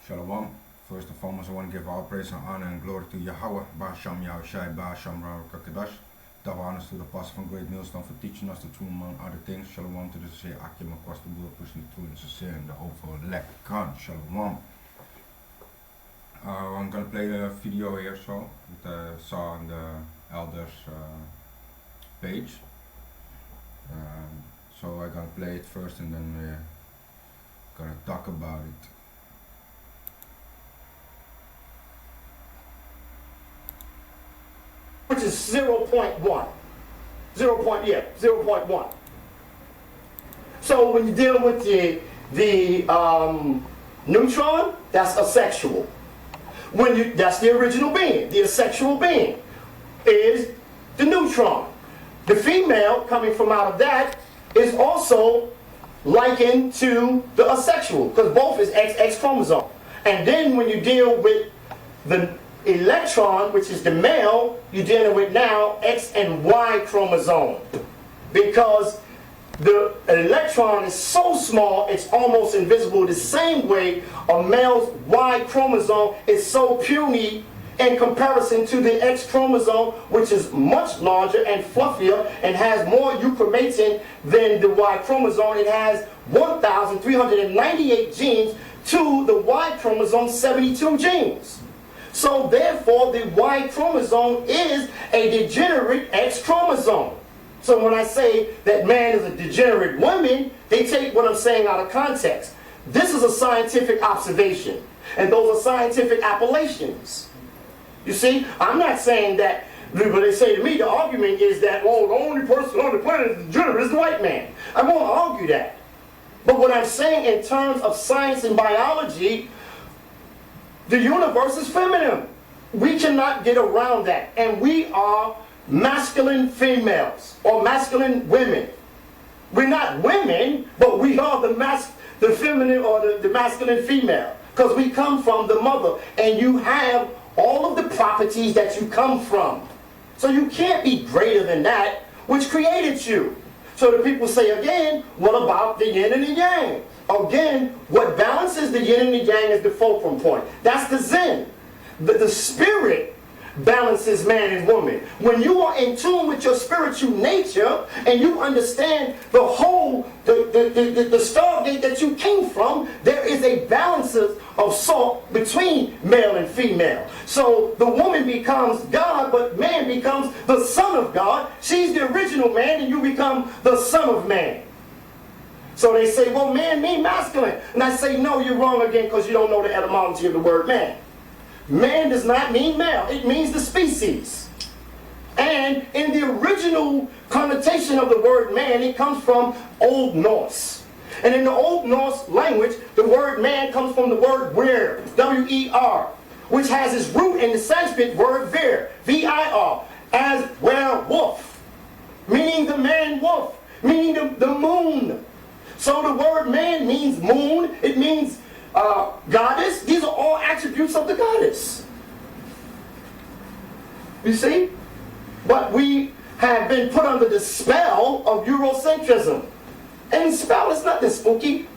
Shalom. First and foremost, I want to give all praise and honor and glory to Yahweh, Ba'asham Yahushai, Ba'asham Rakakadash. Double honors to the apostle from Great Millstone for teaching us the truth among other things. Shalom to the sincere Akim across the world, pushing the truth and sincere and the hope for Lekan. Shalom. I'm going to play a video here, so that I saw on the elders page. So I'm going to play it first and then we're going to talk about it. Which is 0.1. 0.1. So when you're dealing with the neutron, that's asexual. That's the original being. The asexual being is the neutron. The female coming from out of that is also likened to the asexual, because both is XX chromosome. And then when you deal with the electron, which is the male, you're dealing with now X and Y chromosome, because the electron is so small it's almost invisible, the same way a male's Y chromosome is so puny in comparison to the X chromosome, which is much larger and fluffier and has more euchromatin than the Y chromosome. It has 1,398 genes to the Y chromosome 72 genes. So therefore, the Y chromosome is a degenerate X chromosome. So when I say that man is a degenerate woman, they take what I'm saying out of context. This is a scientific observation, and those are scientific appellations. You see, I'm not saying that, but they say to me, the argument is that, well, the only person on the planet is degenerate is the white man. I won't argue that. But what I'm saying in terms of science and biology, the universe is feminine. We cannot get around that. And we are masculine females or masculine women. We're not women, but we are the feminine or the masculine female, because we come from the mother, and you have all of the properties that you come from. So you can't be greater than that which created you. So the people say again, what about the yin and the yang? Again, what balances the yin and the yang is the fulcrum point. That's the Zen. The spirit balances man and woman. When you are in tune with your spiritual nature and you understand the whole, the stargate that you came from, there is a balance of salt between male and female. So the woman becomes God, but man becomes the son of God. She's the original man, and you become the son of man. So they say, well, man means masculine. And I say, no, you're wrong again, because you don't know the etymology of the word man. Man does not mean male. It means the species. And in the original connotation of the word man, it comes from Old Norse. And in the Old Norse language, the word man comes from the word wer, W-E-R, which has its root in the Sanskrit word vir, V-I-R, as werewolf, meaning the man wolf, meaning the moon. So the word man means moon, it means goddess. These are all attributes of the goddess. You see? But we have been put under the spell of Eurocentrism. And spell is nothing spooky.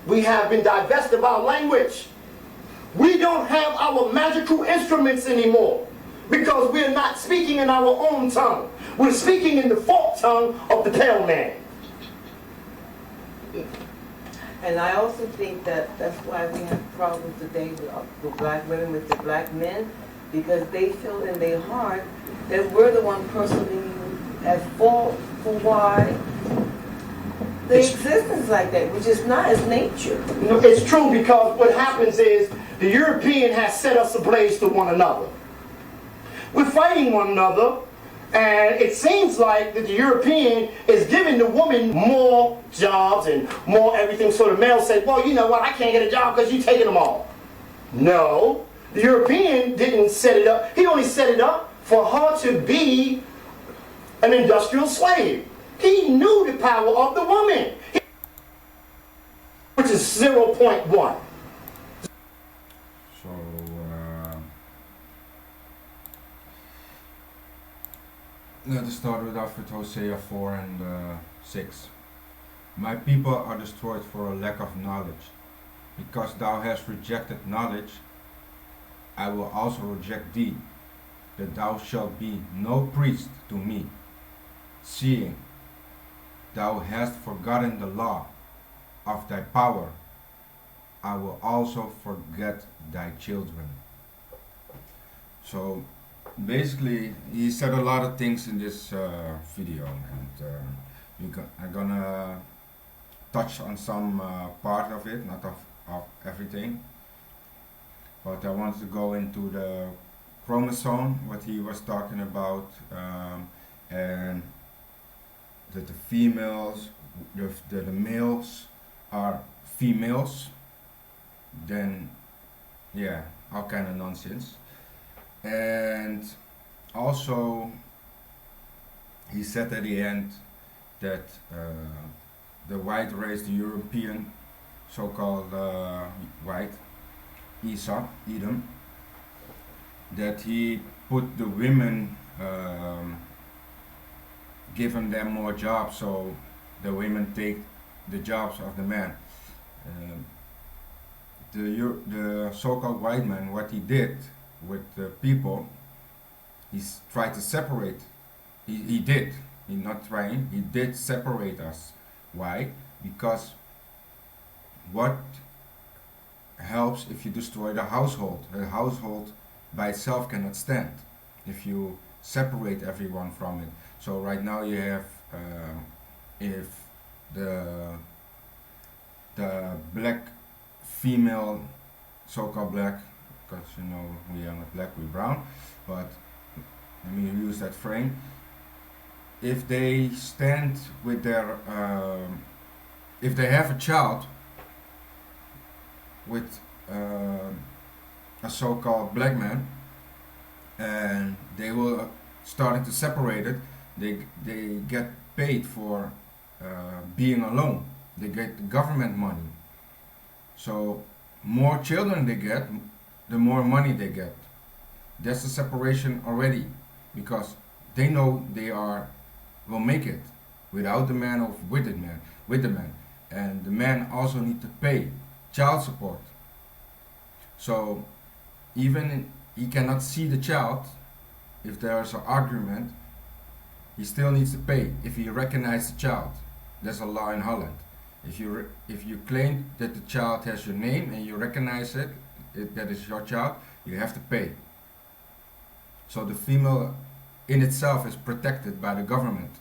We have been divested of our language. We don't have our magical instruments anymore, because we're not speaking in our own tongue. We're speaking in the folk tongue of the pale man. And I also think that that's why we have problems today with black women, with the black men, because they feel in their heart that we're the one personally at fault for why the existence like that, which is not as nature. No, it's true, because what happens is the European has set us ablaze to one another. We're fighting one another. And it seems like that the European is giving the woman more jobs and more everything. So the male says, well, you know what, I can't get a job because you're taking them all. No, the European didn't set it up. He only set it up for her to be an industrial slave. He knew the power of the woman, which is 0.1. Let us start with Hosea 4 and 6. My people are destroyed for a lack of knowledge. Because thou hast rejected knowledge, I will also reject thee, that thou shalt be no priest to me, seeing thou hast forgotten the law of thy power. I will also forget thy children. So basically, he said a lot of things in this video, and I'm gonna touch on some part of it, not of everything. But I wanted to go into the chromosome, what he was talking about, and that the females, the males are females, then yeah, all kind of nonsense. And also he said at the end that the white race, the European so-called white, Edom, that he put the women, given them more jobs, so the women take the jobs of the men. The so-called white man, what he did with the people, he's tried to separate. He did. He's not trying. He did separate us. Why? Because what helps if you destroy the household? The household by itself cannot stand if you separate everyone from it. So right now you have, if the black female, so-called black, because you know we are not black, we're brown, but let me use that frame. If they stand with their, if they have a child with a so-called black man, and they will starting to separate it, they get paid for being alone. They get the government money. So more children they get, the more money they get. That's the separation already, because they know they will make it without the man or with the man, and the man also need to pay child support. So even he cannot see the child, if there's an argument, he still needs to pay if he recognizes the child. There's a law in Holland. If you claim that the child has your name and you recognize it, that is your child, you have to pay. So the female in itself is protected by the government.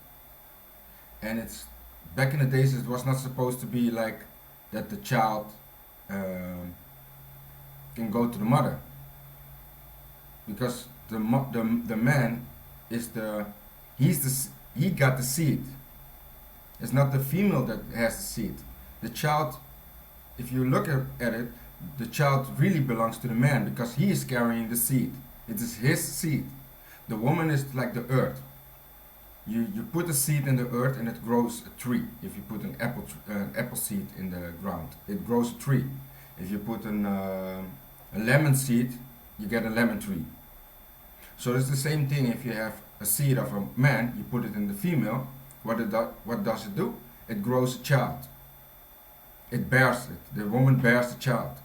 And it's back in the days it was not supposed to be like that the child can go to the mother, because the man is he got the seed. It's not the female that has the seed. The child, if you look at it, the child really belongs to the man, because he is carrying the seed. It is his seed. The woman is like the earth. You put a seed in the earth and it grows a tree. If you put an apple seed in the ground, it grows a tree. If you put a lemon seed, you get a lemon tree. So it's the same thing. If you have a seed of a man, you put it in the female, what does it do? It grows a child. It bears it. The woman bears the child.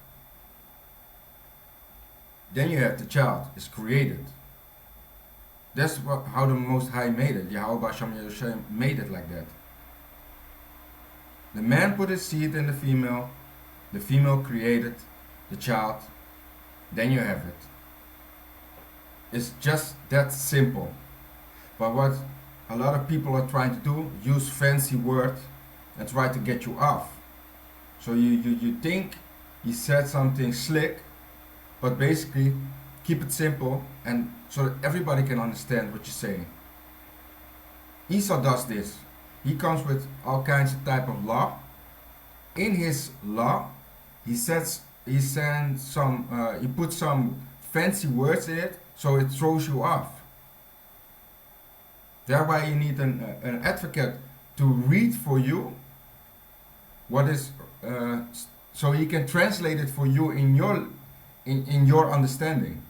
Then you have the child is created. That's how the Most High made it. Yahweh Shem Yahusha made it like that. The man put his seed in the female created the child, then you have it. It's just that simple. But what a lot of people are trying to do, use fancy words and try to get you off. So you think he said something slick, but basically keep it simple, and so that everybody can understand what you're saying. Esau does this. He comes with all kinds of type of law. In his law, he puts some fancy words in it, so it throws you off. Thereby you need an advocate to read for you what is, so he can translate it for you in your understanding.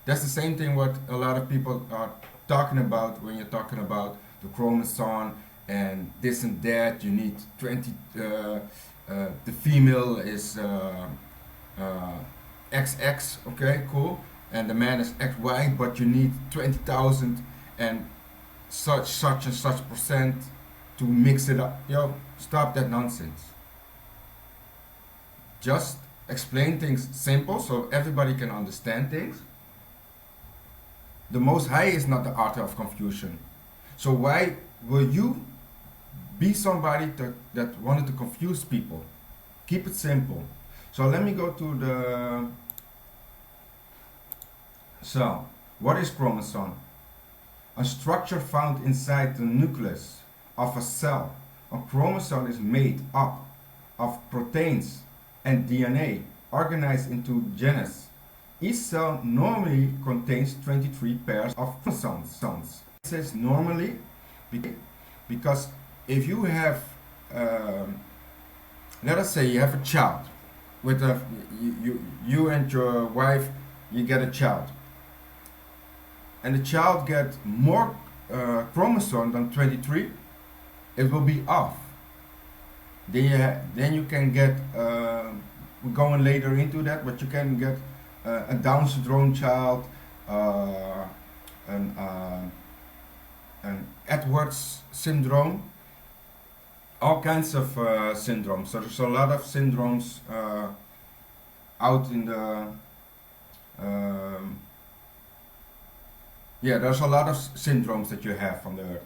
That's the same thing what a lot of people are talking about when you're talking about the chromosome and this and that. You need 20 the female is XX, okay, cool, and the man is XY, but you need 20,000 and such and such percent to mix it up. Yo, stop that nonsense. Just explain things simple so everybody can understand things. The Most High is not the author of confusion. So why will you be somebody that wanted to confuse people? Keep it simple. So let me go to the cell. What is chromosome? A structure found inside the nucleus of a cell. A chromosome is made up of proteins and DNA organized into genes. Each cell normally contains 23 pairs of chromosomes. It says normally because if you have, let us say you have a child, with you and your wife, you get a child, and the child gets more chromosome than 23, it will be off. Then you can get, we're going later into that, but you can get a Down syndrome child, an Edwards syndrome, all kinds of syndromes. So there's a lot of syndromes out in the there's a lot of syndromes that you have on the earth.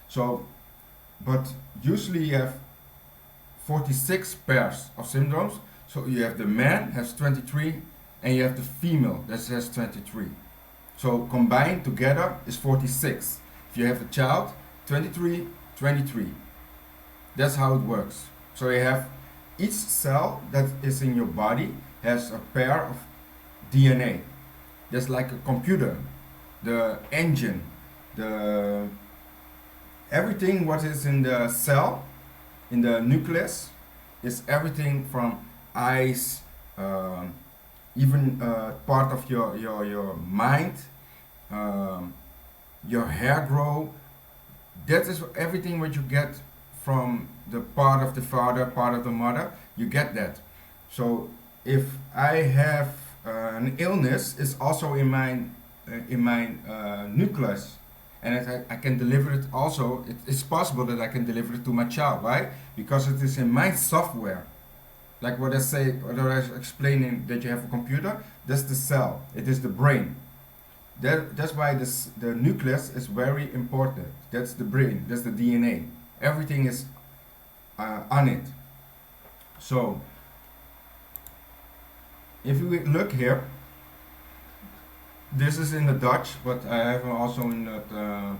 So, but usually you have 46 pairs of syndromes. So you have the man has 23 and you have the female that has 23. So combined together is 46. If you have a child, 23, 23. That's how it works. So you have each cell that is in your body has a pair of DNA. That's like a computer, the engine, the everything what is in the cell, in the nucleus, is everything from eyes, even part of your mind, your hair grow. That is everything what you get from the part of the father, part of the mother. You get that. So if I have an illness, it's also in my nucleus, and I can deliver it also. It's possible that I can deliver it to my child. Why? Because it is in my software. Like what I say, what I was explaining, that you have a computer, that's the cell, it is the brain. That's why the nucleus is very important. That's the brain, that's the DNA. Everything is on it. So, if we look here, this is in the Dutch, but I have also in the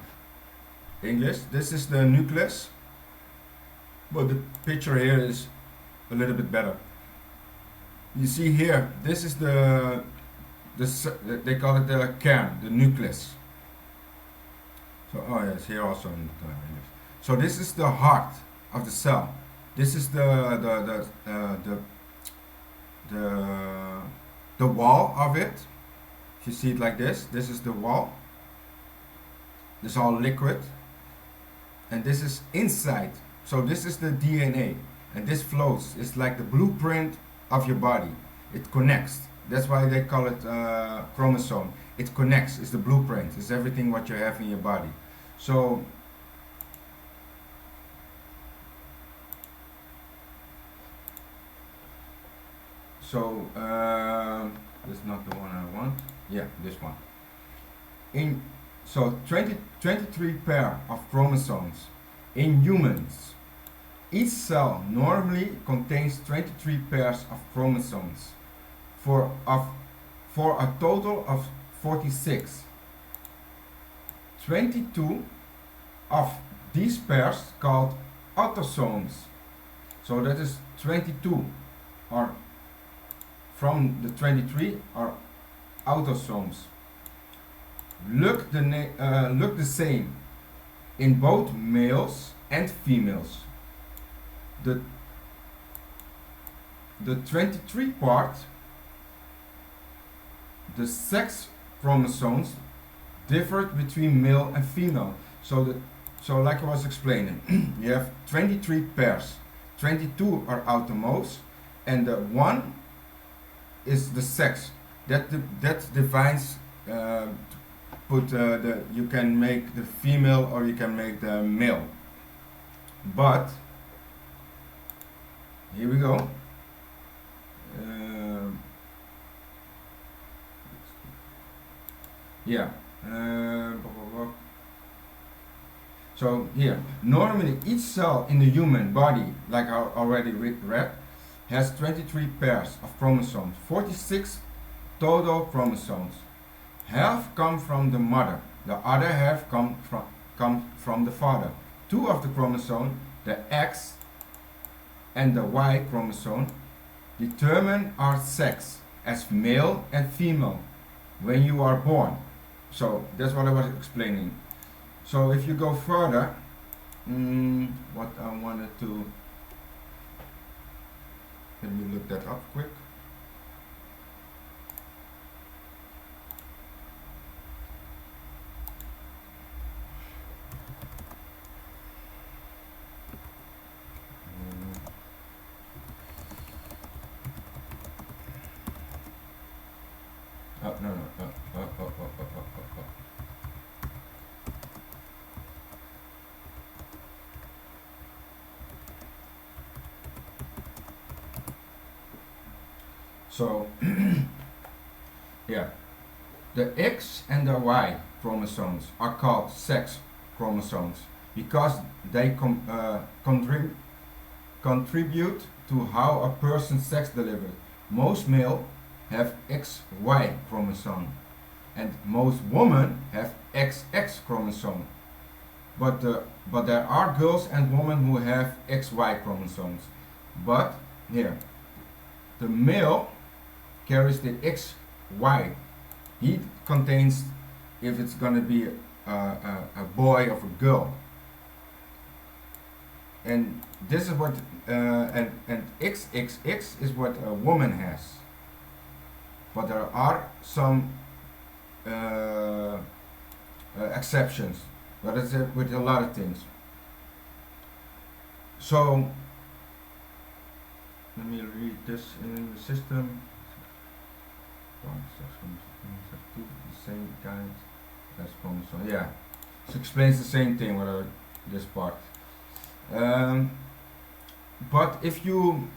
English. This is the nucleus, but the picture here is a little bit better. You see here, this is they call it the kern, the nucleus. So, oh yes, here also in English. So this is the heart of the cell. This is the wall of it. If you see it like this is the wall. This is all liquid, and this is inside. So this is the DNA. And this flows. It's like the blueprint of your body. It connects. That's why they call it chromosome. It connects. It's the blueprint. It's everything what you have in your body. So this is not the one I want. Yeah, this one. So 23 pair of chromosomes in humans. Each cell normally contains 23 pairs of chromosomes for a total of 46. 22 of these pairs called autosomes. So that is 22, or from the 23 are autosomes. Look the same in both males and females. The 23 part, the sex chromosomes differed between male and female. So like I was explaining, you have 23 pairs. 22 are outermost, and the 1 is the sex. That defines, you can make the female or you can make the male. But here we go. Yeah. So here, normally each cell in the human body, like I already read, has 23 pairs of chromosomes, 46 total chromosomes. Half come from the mother, the other half come from the father. 2 of the chromosomes, the X and the Y chromosome, determine our sex as male and female when you are born. So that's what I was explaining. So if you go further, what I wanted to, let me look that up quick. Oh, no. So, yeah, the X and the Y chromosomes are called sex chromosomes because they contribute to how a person's sex delivered. Most male have XY chromosome and most women have XX chromosome. But there are girls and women who have XY chromosomes. But here, the male carries the XY. He contains if it's gonna be a boy or a girl. And this is what and XXX is what a woman has. But there are some exceptions, but it's with a lot of things. So let me read this in the system. The same kind as chromosome. Yeah, it explains the same thing with this part. But if you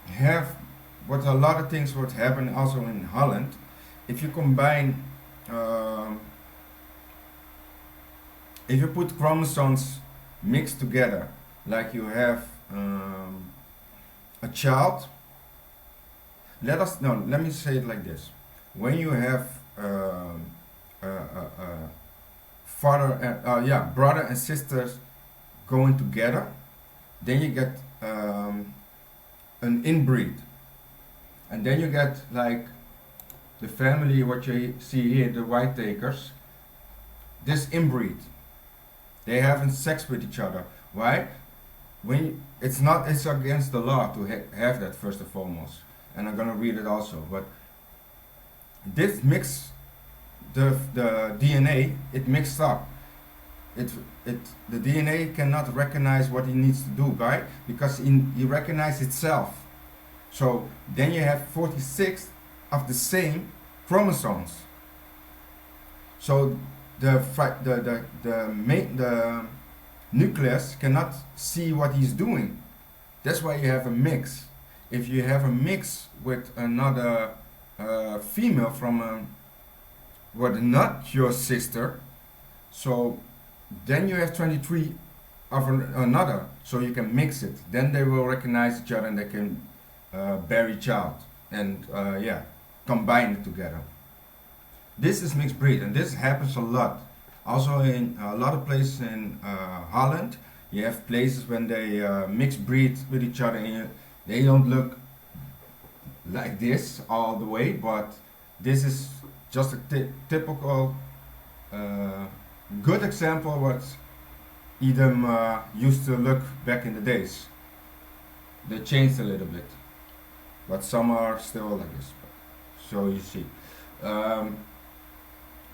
have what a lot of things would happen also in Holland, if you combine, if you put chromosomes mixed together, like you have a child. Let me say it like this. When you have father and brother and sisters going together, then you get an inbreed, and then you get like the family what you see here, the white takers. This inbreed, they having sex with each other. Why? It's against the law to have that, first and foremost, and I'm gonna read it also. But this mix, the DNA, it mixed up. The DNA cannot recognize what it needs to do, right? Because it recognizes itself. So then you have 46 of the same chromosomes. So the nucleus cannot see what he's doing. That's why you have a mix. If you have a mix with another female from what not your sister, so then you have 23 of another, so you can mix it. Then they will recognize each other and they can bear each out and combine it together. This is mixed breed, and this happens a lot. Also in a lot of places in Holland, you have places when they mix breed with each other, and they don't look like this all the way, but this is just a typical good example what Edom used to look back in the days. They changed a little bit, but some are still like this. So you see.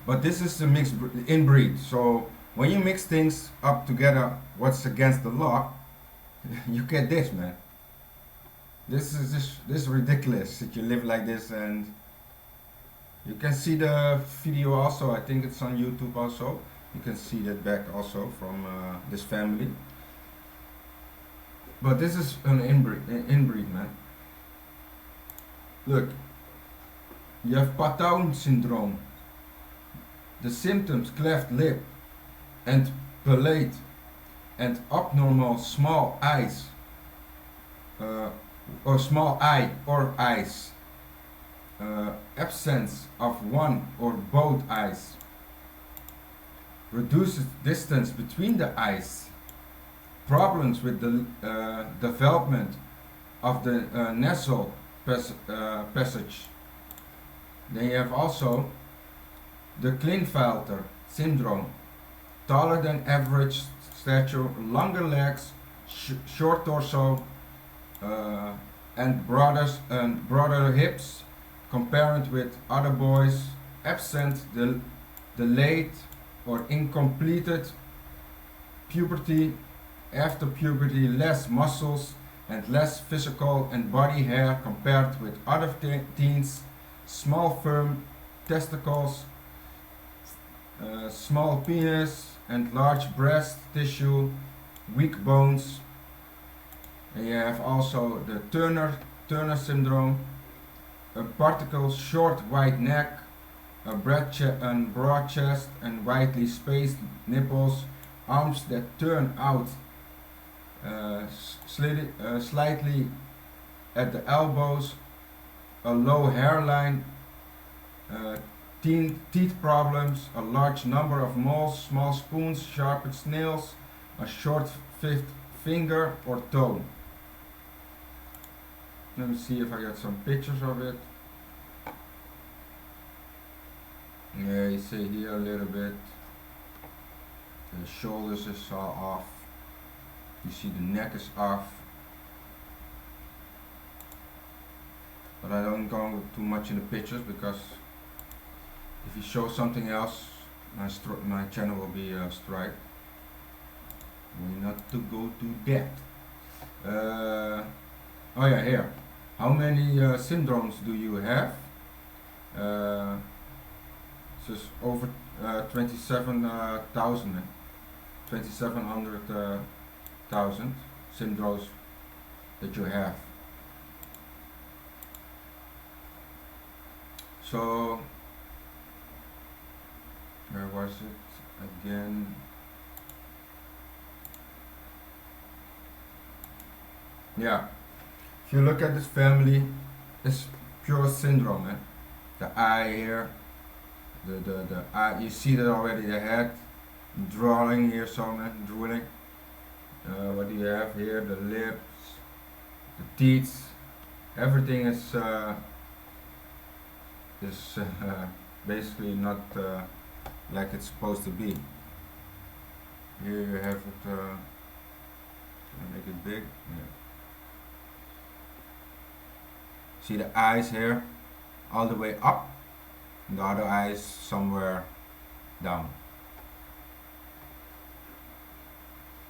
But this is the mixed inbreed. So when you mix things up together, what's against the law, you get this, man. This is ridiculous that you live like this. And you can see the video also. I think it's on YouTube also. You can see that back also from this family. But this is an inbreed, man. Look, you have Patau syndrome. The symptoms: cleft lip and palate, and abnormal small eyes, or small eye or eyes, absence of one or both eyes, reduces distance between the eyes, problems with the development of the nasal passage. Then you have also the Klinefelter syndrome, taller than average stature, longer legs, short torso, and broader hips compared with other boys, absent the delayed or incompleted puberty, after puberty less muscles and less physical and body hair compared with other teens, small firm testicles, small penis and large breast tissue, weak bones. And you have also the Turner syndrome, a particle short white neck, a broad chest and widely spaced nipples, arms that turn out slightly at the elbows, a low hairline, teeth problems, a large number of moles, small spoons, sharpened nails, a short fifth finger or toe. Let me see if I got some pictures of it. Yeah, you see here a little bit. The shoulders is all off. You see the neck is off. But I don't go too much in the pictures, because if you show something else, my channel will be striked. We not to go to that. Oh yeah, here. How many syndromes do you have? So it's over 27,000, 2,700,000 syndromes that you have. So where was it again? Yeah, if you look at this family, it's pure syndrome, man. The eye here, the eye, you see that already, the head, drawing here, so man, drooling. What do you have here? The lips, the teeth, everything is basically not like it's supposed to be. Here you have it, make it big. Yeah. See the eyes here, all the way up, and the other eyes somewhere down.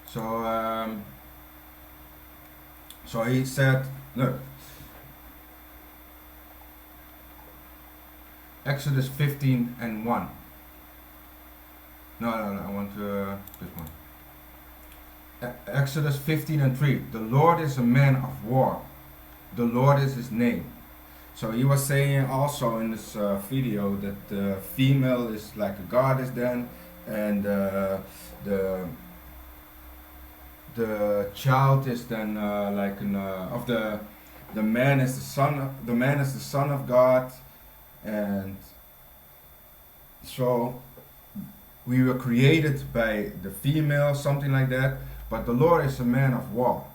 So, so he said, look, Exodus 15 and 1. No, I want to, this one. Exodus 15 and 3. The Lord is a man of war. The Lord is his name. So he was saying also in this video that the female is like a goddess then, and the child is then like an of the man is the son of God, and so we were created by the female, something like that. But the Lord is a man of war.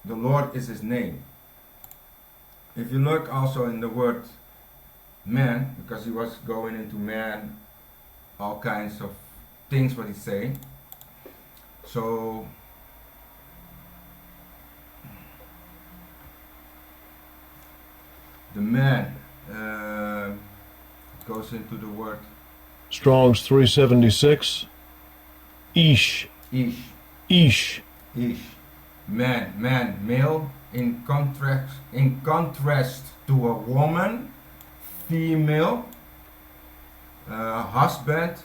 The Lord is his name. If you look also in the word man, because he was going into man, all kinds of things what he's saying. So the man goes into the word Strong's 376. Ish. ish. Ish. ish. Man, male. In contrast to a woman, female. Husband,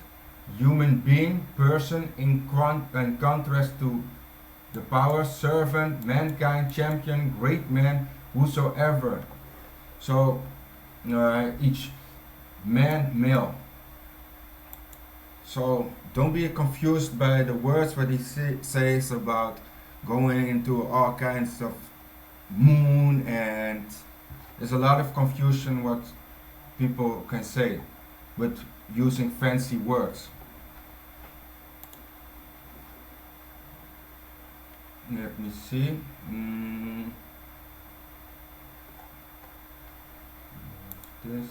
human being, person. In contrast to the power, servant, mankind, champion, great man, whosoever. So each man, male. So don't be confused by the words what he says about going into all kinds of moon, and there's a lot of confusion what people can say with using fancy words. Let me see. This.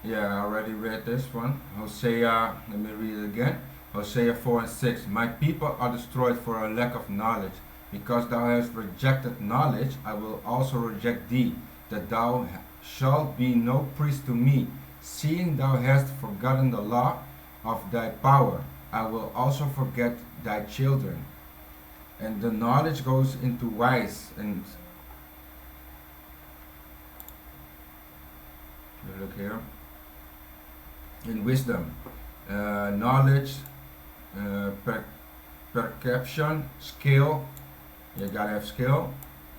Yeah, I already read this one. Hosea, let me read it again. Hosea 4 and 6. My people are destroyed for a lack of knowledge. Because thou hast rejected knowledge, I will also reject thee, that thou shalt be no priest to me. Seeing thou hast forgotten the law of thy power, I will also forget thy children. And the knowledge goes into wise, and you look here, in wisdom, knowledge, perception, skill. You gotta have skill,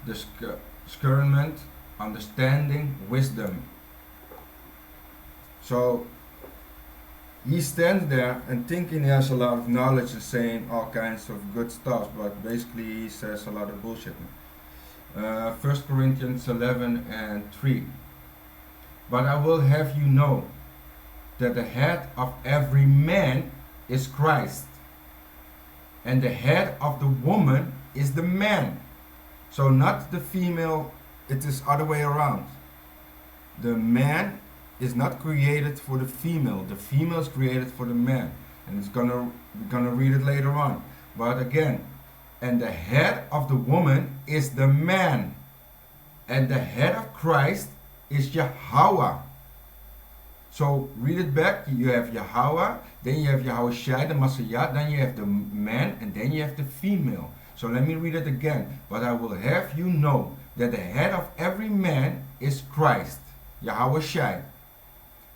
discernment, understanding, wisdom. So he stands there and thinking he has a lot of knowledge and saying all kinds of good stuff, but basically he says a lot of bullshit. 1 Corinthians 11 and 3. But I will have you know that the head of every man is Christ, and the head of the woman is the man. So not the female, it is other way around. The man is not created for the female is created for the man. And we're gonna read it later on. But again, and the head of the woman is the man, and the head of Christ is Yahweh. So read it back. You have Yahweh, then you have Yahushua, the Messiah, then you have the man, and then you have the female. So let me read it again. But I will have you know that the head of every man is Christ, Yahushua,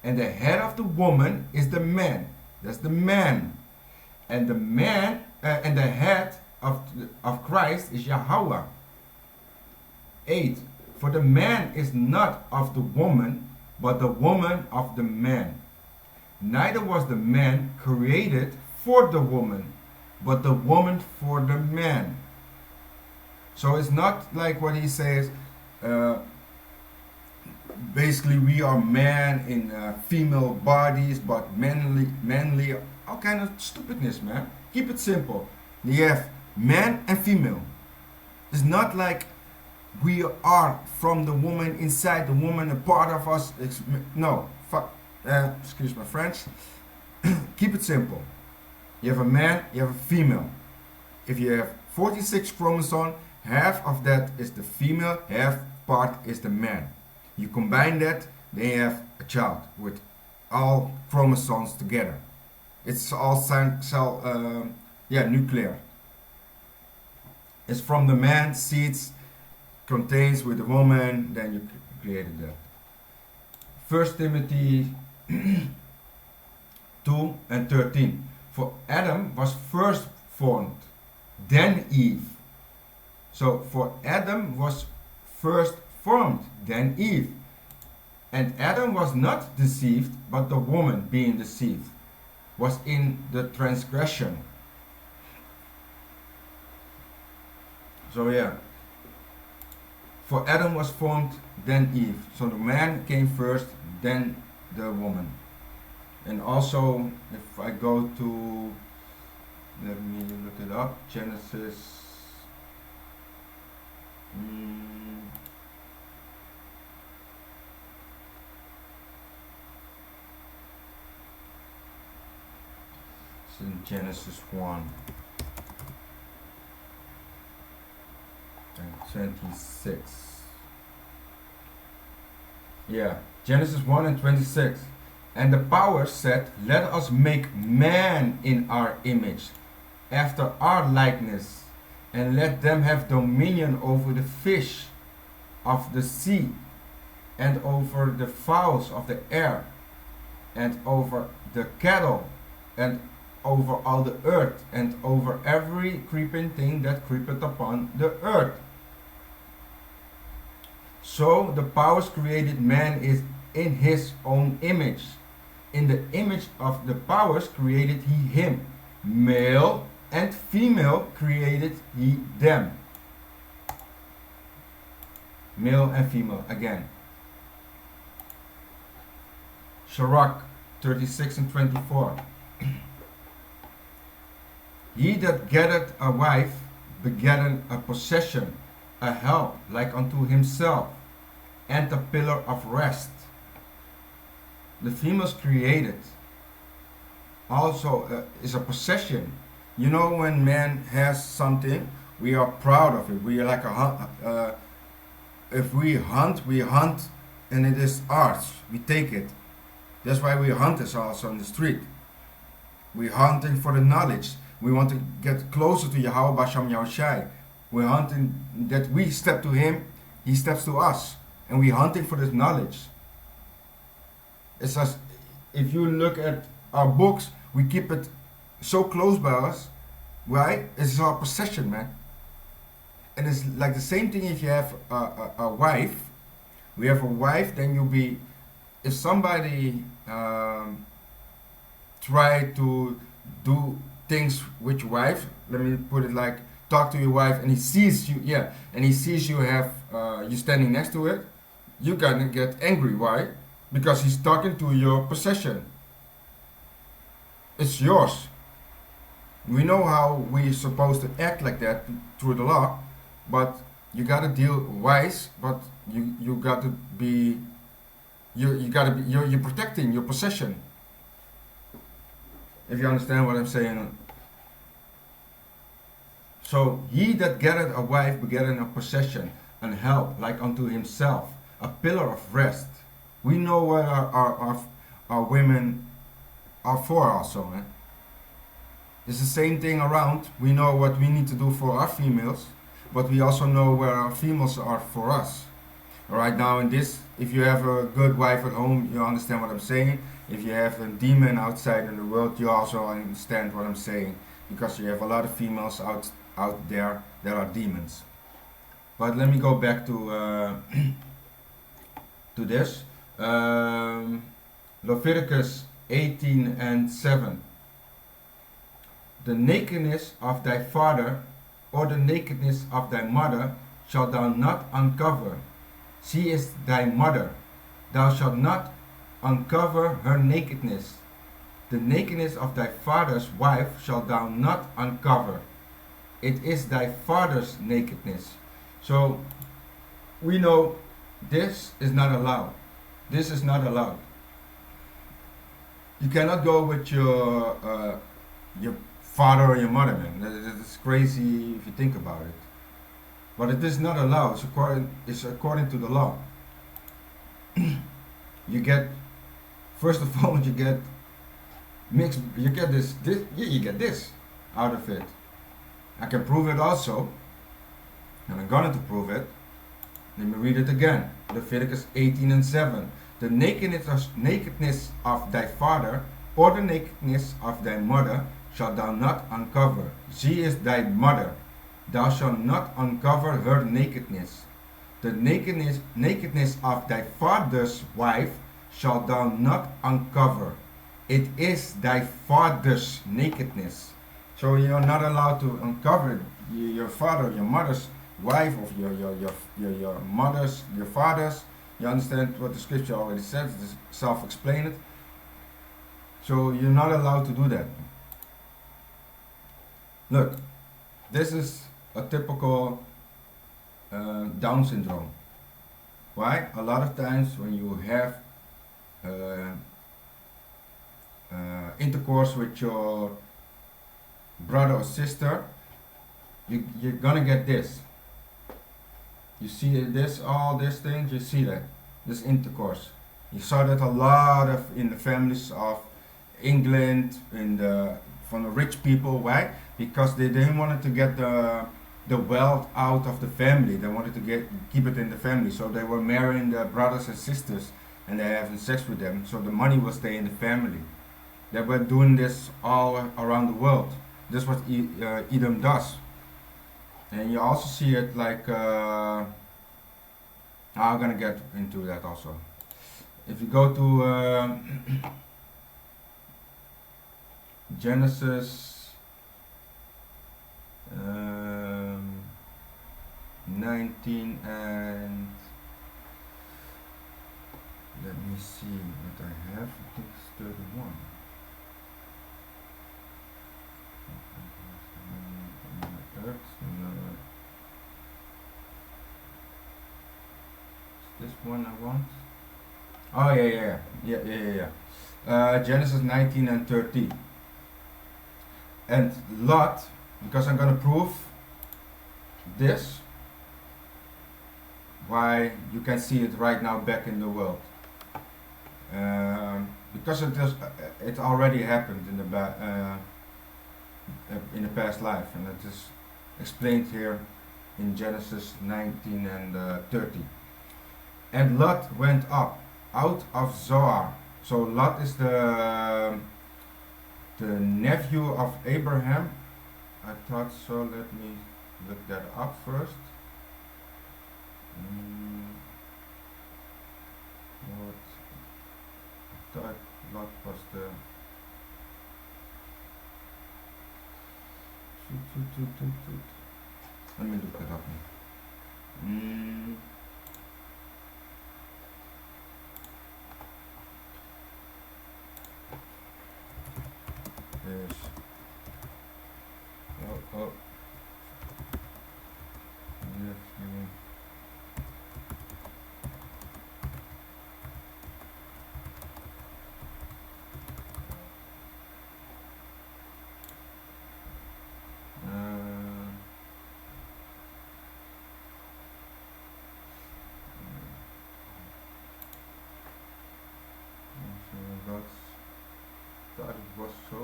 and the head of the woman is the man. That's the man, and the man and the head of Christ is Yahweh. 8. For the man is not of the woman, but the woman of the man. Neither was the man created for the woman, but the woman for the man. So it's not like what he says, basically we are man in female bodies, but manly, all kind of stupidness, man. Keep it simple. You have man and female. It's not like we are from the woman, inside the woman, a part of us. No, fuck, excuse my French. Keep it simple. You have a man, you have a female. If you have 46 chromosomes, half of that is the female, half part is the man. You combine that, then you have a child with all chromosomes together. It's all nuclear. It's from the man, seeds, contains with the woman, then you created that. 1 Timothy 2 and 13. For Adam was first formed, then Eve. So for Adam was first formed, then Eve. And Adam was not deceived, but the woman being deceived was in the transgression. So yeah. For Adam was formed, then Eve. So the man came first, then the woman. And also, if I go to, let me look it up, Genesis. It's in Genesis 1 and 26. Yeah, Genesis 1 and 26. And the powers said, let us make man in our image, after our likeness, and let them have dominion over the fish of the sea, and over the fowls of the air, and over the cattle, and over all the earth, and over every creeping thing that creepeth upon the earth. So the powers created man is in his own image. In the image of the powers created he him. Male and female created he them. Male and female again. Sirach 36 and 24. He that getteth a wife begetteth a possession, a help like unto himself, and a pillar of rest. The females created also is a possession. You know, when man has something, we are proud of it. We are like if we hunt, and it is ours. We take it. That's why we hunters also on the street. We're hunting for the knowledge. We want to get closer to Yahweh Basham Yahushai. We're hunting that we step to him, he steps to us. And we're hunting for this knowledge. It's as if you look at our books, we keep it so close by us, right? It's our possession, man. And it's like the same thing if you have a wife. We have a wife, then you'll be, if somebody try to do things with your wife, let me put it like, talk to your wife and he sees you, and he sees you have, you standing next to it, you're gonna get angry. Why? Because he's talking to your possession. It's yours. We know how we're supposed to act like that through the law, but you gotta deal wise, but you got to be, you're protecting your possession. If you understand what I'm saying. So he that getteth a wife begetteth a possession, an help like unto himself, a pillar of rest. We know what our women are for also, man. It's the same thing around. We know what we need to do for our females, but we also know where our females are for us. Right now in this, if you have a good wife at home, you understand what I'm saying. If you have a demon outside in the world, you also understand what I'm saying. Because you have a lot of females out there that are demons. But let me go back to to this. Leviticus 18 and 7. The nakedness of thy father or the nakedness of thy mother shalt thou not uncover. She is thy mother. Thou shalt not uncover her nakedness. The nakedness of thy father's wife shalt thou not uncover. It is thy father's nakedness. So we know this is not allowed. This is not allowed. You cannot go with your father or your mother, man. It's crazy if you think about it. But it is not allowed. It's according to the law. You get, first of all, you get mixed. You get this. You get this out of it. I can prove it also, and I'm going to prove it. Let me read it again. Leviticus 18 and 7. The nakedness of thy father or the nakedness of thy mother shalt thou not uncover. She is thy mother. Thou shalt not uncover her nakedness. The nakedness of thy father's wife shalt thou not uncover. It is thy father's nakedness. So you're not allowed to uncover your father, your mother's wife, of your mother's, your father's. You understand what the scripture already says, it's self-explained. So you're not allowed to do that. Look, this is a typical Down syndrome. Why? A lot of times when you have intercourse with your brother or sister, you're gonna get this. You see this, all these things, you see that, this intercourse. You saw that a lot of in the families of England, from the rich people. Why? Because they didn't want to get the wealth out of the family. They wanted to keep it in the family. So they were marrying their brothers and sisters, and they having sex with them. So the money will stay in the family. They were doing this all around the world. This is what Edom does. And you also see it like, I'm gonna get into that also. If you go to Genesis 19 and let me see what I have. I think it's 31. This one I want. Oh yeah. Genesis 19 and 30. And Lot, because I'm gonna prove this, why you can see it right now back in the world. Because it already happened in the past life, and it is explained here in Genesis 19 and 30. And Lot went up out of Zoar. So Lot is the nephew of Abraham. I thought so. Let me look that up first. What? I thought Lot was the. Let me look it up. Yes. Oh. Nephew. Thought it was so.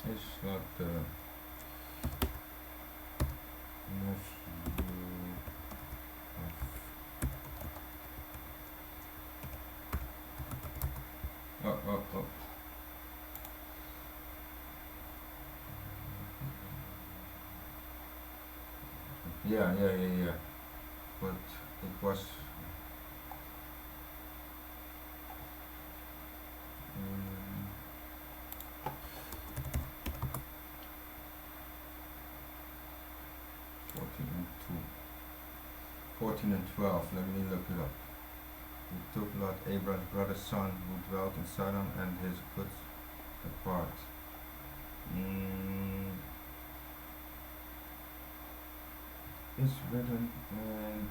It's not the nephew of. Oh. Yeah. But it was 14 and 12. Let me look it up. He took Lot, Abraham's brother's son, who dwelt in Sodom, and his goods apart. It's written and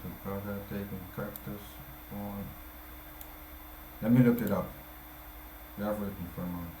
the brother taking captives on. Let me look it up. You have written for a moment.